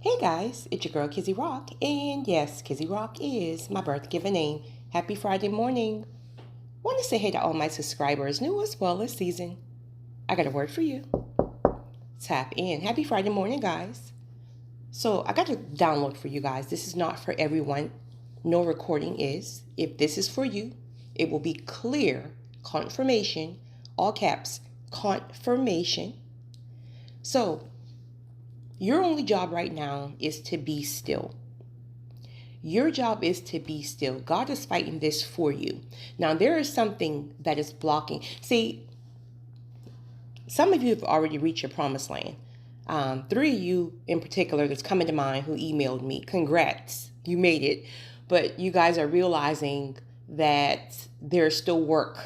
Hey guys, it's your girl Kizzy Rock, and yes, Kizzy Rock is my birth given name. Happy Friday morning. Want to say hey to all my subscribers, new as well as season. I got a word for you. Tap in. Happy Friday morning, guys. So I got a download for you guys. This is not for everyone. No recording is. If this is for you, it will be clear confirmation, all caps, confirmation. So your only job right now is to be still. Your job is to be still. God is fighting this for you. Now, there is something that is blocking. See, some of you have already reached your promised land. Three of you in particular that's coming to mind who emailed me. Congrats, you made it. But you guys are realizing that there's still work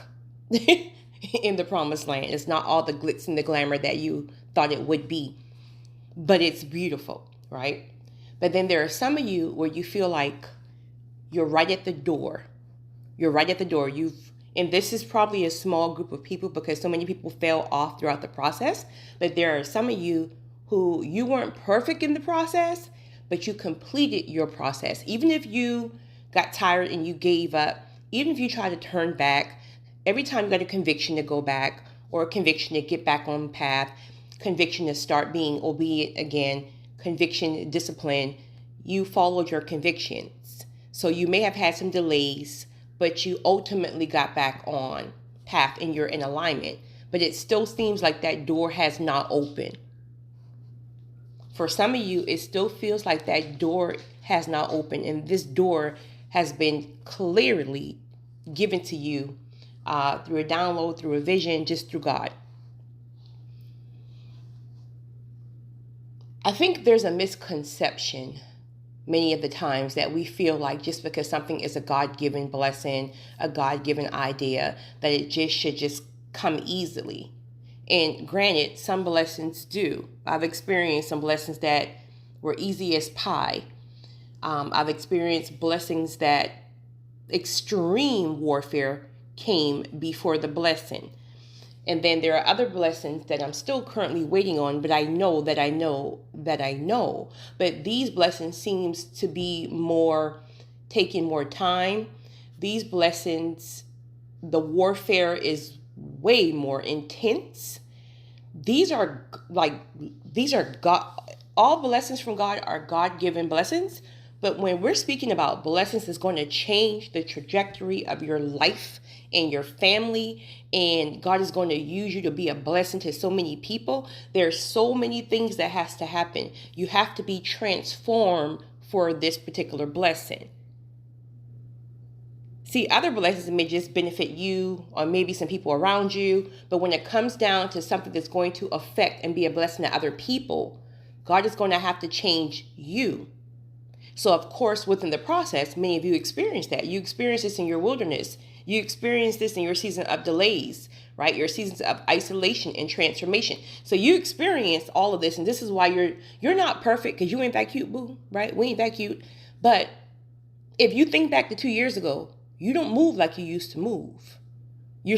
in the promised land. It's not all the glitz and the glamour that you thought it would be, but it's beautiful, right? But then there are some of you where you feel like you're right at the door. You're right at the door. And this is probably a small group of people because so many people fell off throughout the process. But there are some of you who you weren't perfect in the process, but you completed your process. Even if you got tired and you gave up, even if you tried to turn back, every time you got a conviction to go back or a conviction to get back on path, conviction to start being obedient again, conviction, discipline, you followed your convictions. So you may have had some delays, but you ultimately got back on path and you're in alignment. But it still seems like that door has not opened. For some of you, it still feels like that door has not opened, and this door has been clearly given to you through a download, through a vision, just through God. I think there's a misconception many of the times that we feel like just because something is a God-given blessing, a God-given idea, that it just should just come easily. And granted, some blessings do. I've experienced some blessings that were easy as pie. I've experienced blessings that extreme warfare came before the blessing. And then there are other blessings that I'm still currently waiting on, but I know that I know that I know. But these blessings seems to be taking more time. These blessings, the warfare is way more intense. These are God, all blessings from God are God-given blessings. But when we're speaking about blessings that's going to change the trajectory of your life and your family, and God is going to use you to be a blessing to so many people, there's so many things that has to happen. You have to be transformed for this particular blessing. See, other blessings may just benefit you or maybe some people around you, but when it comes down to something that's going to affect and be a blessing to other people, God is going to have to change you. So, of course, within the process, many of you experience that. You experience this in your wilderness. You experience this in your season of delays, right? Your seasons of isolation and transformation. So you experience all of this, and this is why you're not perfect because you ain't that cute, boo, right? We ain't that cute. But if you think back to 2 years ago, you don't move like you used to move. You're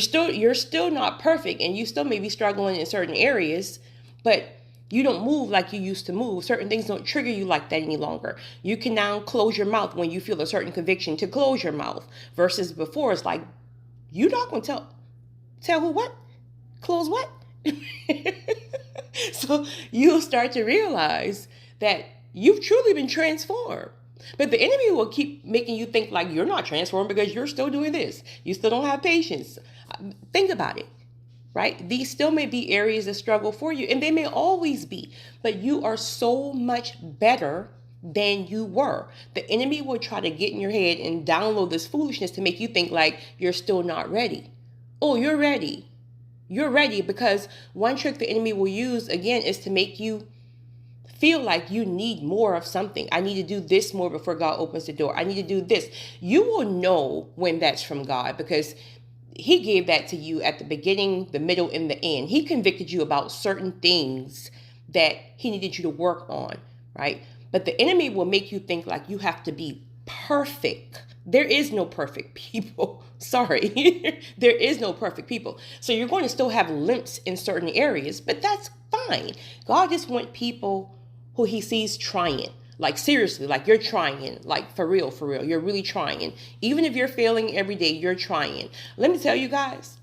still not perfect, and you still may be struggling in certain areas, but you don't move like you used to move. Certain things don't trigger you like that any longer. You can now close your mouth when you feel a certain conviction to close your mouth. Versus before, it's like, you're not going to tell who what? Close what? So you'll start to realize that you've truly been transformed. But the enemy will keep making you think like you're not transformed because you're still doing this. You still don't have patience. Think about it. Right? These still may be areas of struggle for you, and they may always be, but you are so much better than you were. The enemy will try to get in your head and download this foolishness to make you think like you're still not ready. Oh, you're ready. You're ready, because one trick the enemy will use again is to make you feel like you need more of something. I need to do this more before God opens the door. I need to do this. You will know when that's from God because He gave that to you at the beginning, the middle, and the end. He convicted you about certain things that He needed you to work on, right? But the enemy will make you think like you have to be perfect. There is no perfect people. Sorry. There is no perfect people. So you're going to still have limps in certain areas, but that's fine. God just wants people who he sees trying. Like seriously, like you're trying, like for real, you're really trying. Even if you're failing every day, you're trying. Let me tell you guys,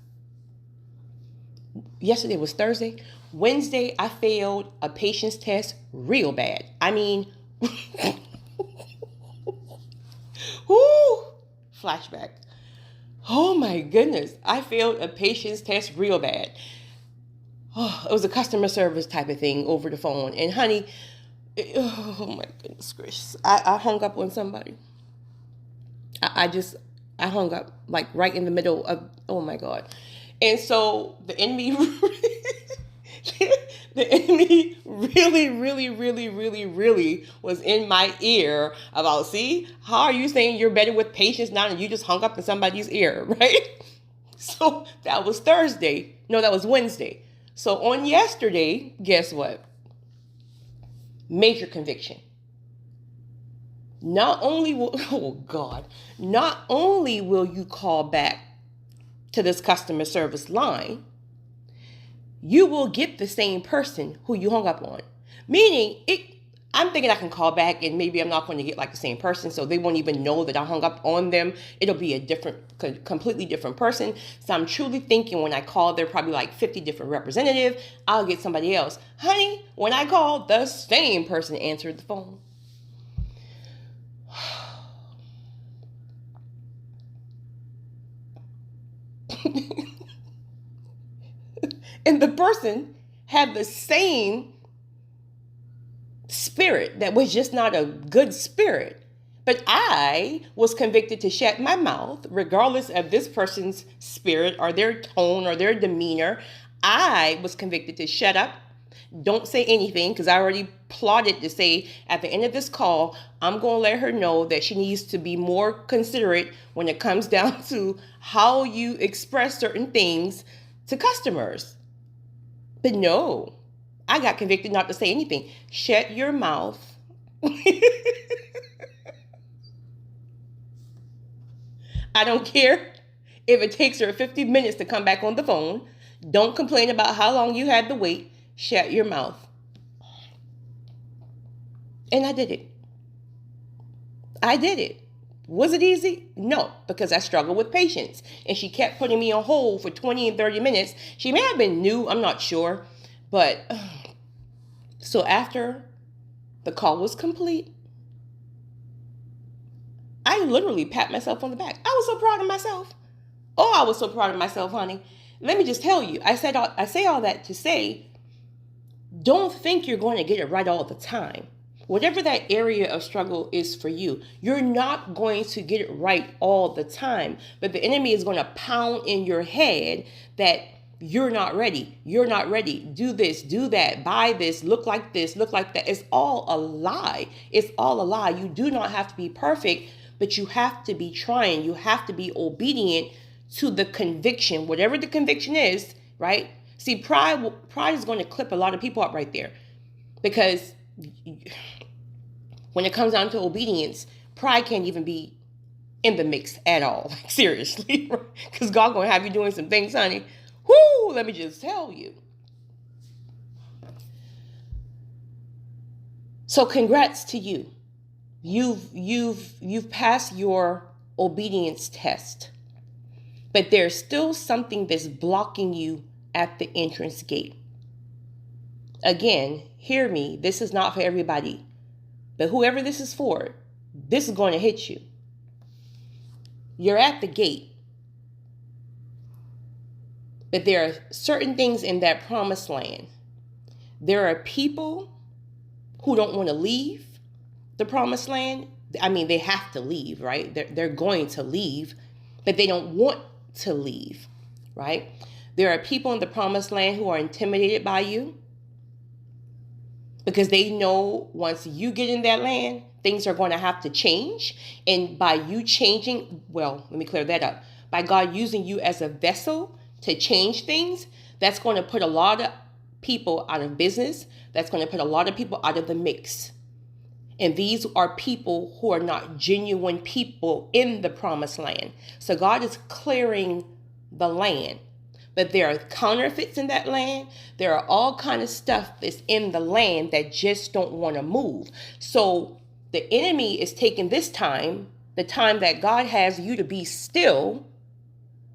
yesterday was Thursday. Wednesday, I failed a patience test real bad. I mean, whoo, flashback. Oh my goodness, I failed a patience test real bad. Oh, it was a customer service type of thing over the phone. And honey, oh my goodness gracious, I hung up on somebody. I hung up like right in the middle of, oh my God. And so the enemy, really was in my ear about, see, how are you saying you're better with patience now and you just hung up in somebody's ear, right? So that was Thursday. No, that was Wednesday. So on yesterday, guess what? Major conviction. Not only will you call back to this customer service line, you will get the same person who you hung up on. Meaning, I'm thinking I can call back and maybe I'm not going to get like the same person, so they won't even know that I hung up on them. It'll be a completely different person. So I'm truly thinking when I call, they're probably like 50 different representatives. I'll get somebody else. Honey, when I called, the same person answered the phone. And the person had the same spirit that was just not a good spirit. But I was convicted to shut my mouth, regardless of this person's spirit or their tone or their demeanor. I was convicted to shut up. Don't say anything, because I already plotted to say at the end of this call, I'm going to let her know that she needs to be more considerate when it comes down to how you express certain things to customers. But no, I got convicted not to say anything. Shut your mouth. I don't care if it takes her 50 minutes to come back on the phone. Don't complain about how long you had to wait. Shut your mouth. And I did it. Was it easy? No, because I struggled with patience. And she kept putting me on hold for 20 and 30 minutes. She may have been new, I'm not sure. But so after the call was complete, I literally pat myself on the back. I was so proud of myself. Oh, I was so proud of myself, honey. Let me just tell you, I say all that to say, don't think you're going to get it right all the time. Whatever that area of struggle is for you, you're not going to get it right all the time. But the enemy is going to pound in your head that you're not ready. You're not ready. Do this, do that, buy this, look like this, look like that. It's all a lie. It's all a lie. You do not have to be perfect, but you have to be trying. You have to be obedient to the conviction, whatever the conviction is, right? See, pride is going to clip a lot of people up right there, because when it comes down to obedience, pride can't even be in the mix at all. Like, seriously, because God going to have you doing some things, honey. Whoo, let me just tell you. So congrats to you. You've passed your obedience test, but there's still something that's blocking you at the entrance gate. Again, hear me. This is not for everybody, but whoever this is for, this is going to hit you. You're at the gate, but there are certain things in that promised land. There are people who don't want to leave the promised land. I mean, they have to leave, right? They're going to leave, but they don't want to leave, right? There are people in the promised land who are intimidated by you because they know once you get in that land, things are going to have to change. And by you changing, well, let me clear that up. By God using you as a vessel to change things, that's going to put a lot of people out of business. That's going to put a lot of people out of the mix. And these are people who are not genuine people in the promised land. So God is clearing the land But there are counterfeits in that land. There are all kind of stuff that's in the land that just don't want to move. So the enemy is taking this time, the time that God has you to be still.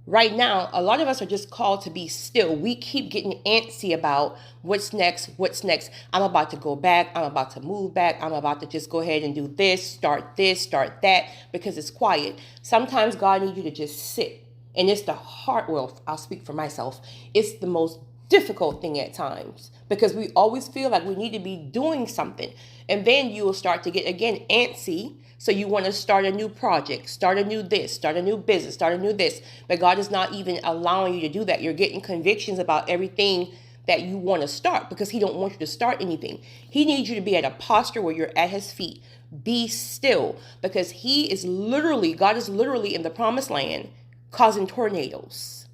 Right now, a lot of us are just called to be still. We keep getting antsy about what's next, what's next. I'm about to go back. I'm about to move back. I'm about to just go ahead and do this, start that, because it's quiet. Sometimes God needs you to just sit. And it's the hard, well, I'll speak for myself. It's the most difficult thing at times because we always feel like we need to be doing something. And then you will start to get, again, antsy. So you want to start a new project, start a new this, start a new business, start a new this. But God is not even allowing you to do that. You're getting convictions about everything that you want to start because he don't want you to start anything. He needs you to be at a posture where you're at his feet. Be still because God is literally in the promised land causing tornadoes.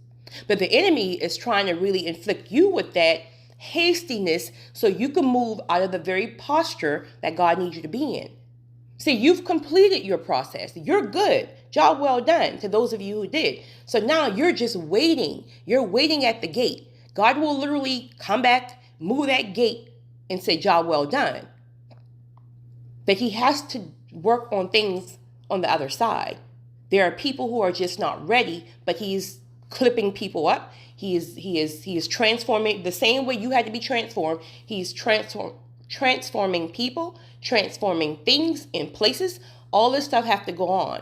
But the enemy is trying to really inflict you with that hastiness so you can move out of the very posture that God needs you to be in. See, you've completed your process. You're good. Job well done to those of you who did. So now you're just waiting. You're waiting at the gate. God will literally come back, move that gate, and say, job well done. But he has to work on things on the other side. There are people who are just not ready, but he's clipping people up. He is transforming the same way you had to be transformed. He's transforming people, transforming things in places. All this stuff have to go on.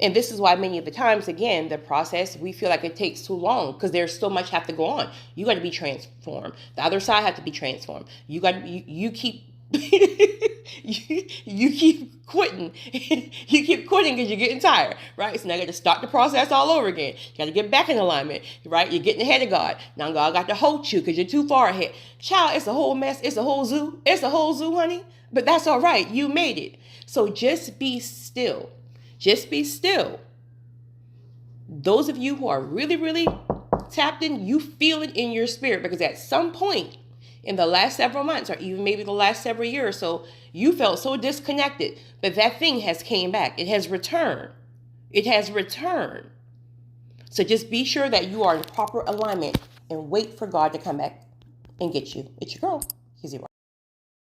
And this is why many of the times, again, the process, we feel like it takes too long because there's so much have to go on. You got to be transformed. The other side have to be transformed. You keep you keep quitting. You keep quitting because you're getting tired, right? So now you got to start the process all over again. You got to get back in alignment, right? You're getting ahead of God. Now God got to hold you because you're too far ahead. Child, it's a whole mess. It's a whole zoo. It's a whole zoo, honey. But that's all right. You made it. So just be still. Just be still. Those of you who are really, really tapped in, you feel it in your spirit because at some point in the last several months or even maybe the last several years or so, you felt so disconnected, but that thing has came back. It has returned. It has returned. So just be sure that you are in proper alignment and wait for God to come back and get you. It's your girl, Kizzy Rock.